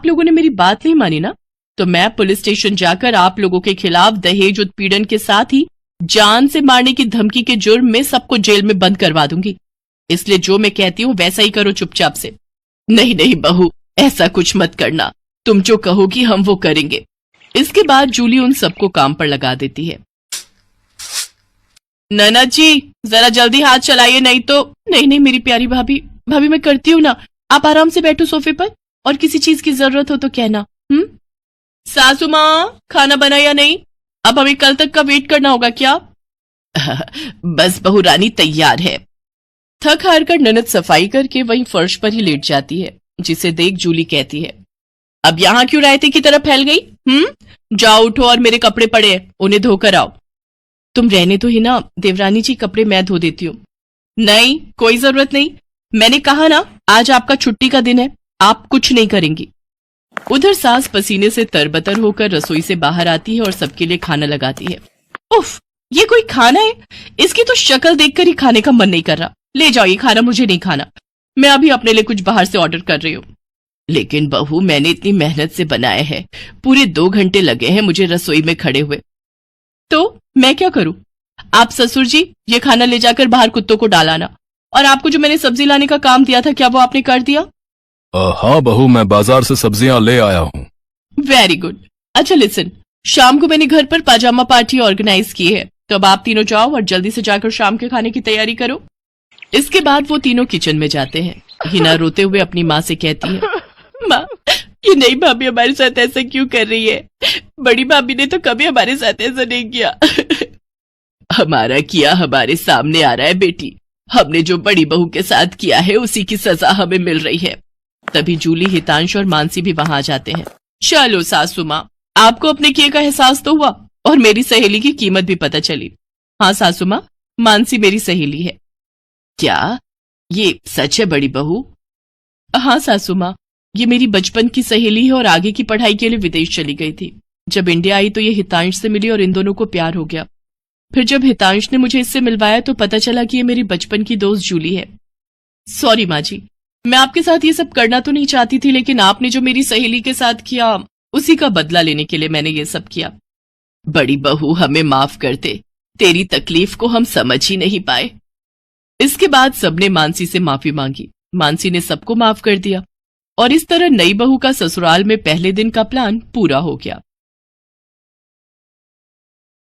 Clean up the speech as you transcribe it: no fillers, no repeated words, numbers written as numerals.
लोगों ने मेरी बात नहीं मानी ना, तो मैं पुलिस स्टेशन जाकर आप लोगों के खिलाफ दहेज उत्पीड़न के साथ ही जान से मारने की धमकी के जुर्म में सबको जेल में बंद करवा दूंगी। इसलिए जो मैं कहती हूँ वैसा ही करो चुपचाप से। नहीं नहीं बहू, ऐसा कुछ मत करना, तुम जो कहोगी हम वो करेंगे। इसके बाद जूली उन सबको काम पर लगा देती है। ननद जी जरा जल्दी हाथ चलाइए, नहीं तो। नहीं नहीं मेरी प्यारी भाभी, भाभी मैं करती हूँ ना, आप आराम से बैठो सोफे पर, और किसी चीज की जरूरत हो तो कहना। सासू माँ खाना बना या नहीं? अब हमें कल तक का वेट करना होगा क्या? बस बहू रानी तैयार है। थक हार कर ननद सफाई करके वहीं फर्श पर ही लेट जाती है, जिसे देख जूली कहती है, अब यहाँ क्यों रायते की तरह फैल गई? जाओ उठो और मेरे कपड़े पड़े हैं, उन्हें धोकर आओ। तुम रहने तो ही ना देवरानी जी, कपड़े मैं धो देती हूँ। नहीं कोई जरूरत नहीं, मैंने कहा ना आज आपका छुट्टी का दिन है, आप कुछ नहीं करेंगी। उधर सास पसीने से तरबतर होकर रसोई से बाहर आती है और सबके लिए खाना लगाती है। उफ, ये कोई खाना है? इसकी तो शक्ल देखकर ही खाने का मन नहीं कर रहा। ले जाओ ये खाना, मुझे नहीं खाना, मैं अभी अपने लिए कुछ बाहर से ऑर्डर कर रही हूँ। लेकिन बहू मैंने इतनी मेहनत से बनाया है, पूरे 2 घंटे लगे हैं मुझे रसोई में खड़े हुए। तो मैं क्या करूं? आप ससुर जी ये खाना ले जाकर बाहर कुत्तों को डालाना, और आपको जो मैंने सब्जी लाने का काम दिया था क्या वो आपने कर दिया? हाँ बहू, मैं बाजार से सब्जियां ले आया हूँ। Very good. अच्छा लिसन, शाम को मैंने घर पर पाजामा पार्टी ऑर्गेनाइज की है, तो अब आप तीनों जाओ और जल्दी से जाकर शाम के खाने की तैयारी करो। इसके बाद वो तीनों किचन में जाते हैं। हिना रोते हुए अपनी माँ से कहती है, माँ ये नई भाभी हमारे साथ ऐसा क्यों कर रही है? बड़ी भाभी ने तो कभी हमारे साथ ऐसा नहीं किया। हमारा किया हमारे सामने आ रहा है बेटी, हमने जो बड़ी बहू के साथ किया है उसी की सजा हमें मिल रही है। तभी जूली, हितांश और मानसी भी वहां आ जाते हैं। चलो सासू माँ, आपको अपने किए का एहसास तो हुआ और मेरी सहेली की कीमत भी पता चली। हाँ सासू माँ, मानसी मेरी सहेली है। क्या ये सच है बड़ी बहू? हाँ सासू माँ, ये मेरी बचपन की सहेली है और आगे की पढ़ाई के लिए विदेश चली गई थी। जब इंडिया आई तो ये हितांश से मिली और इन दोनों को प्यार हो गया। फिर जब हितांश ने मुझे इससे मिलवाया तो पता चला कि ये मेरी बचपन की दोस्त जूली है। सॉरी माँ जी, मैं आपके साथ ये सब करना तो नहीं चाहती थी, लेकिन आपने जो मेरी सहेली के साथ किया उसी का बदला लेने के लिए मैंने ये सब किया। बड़ी बहू हमें माफ कर दे, तेरी तकलीफ को हम समझ ही नहीं पाए। इसके बाद सबने मानसी से माफी मांगी। मानसी ने सबको माफ कर दिया और इस तरह नई बहू का ससुराल में पहले दिन का प्लान पूरा हो गया।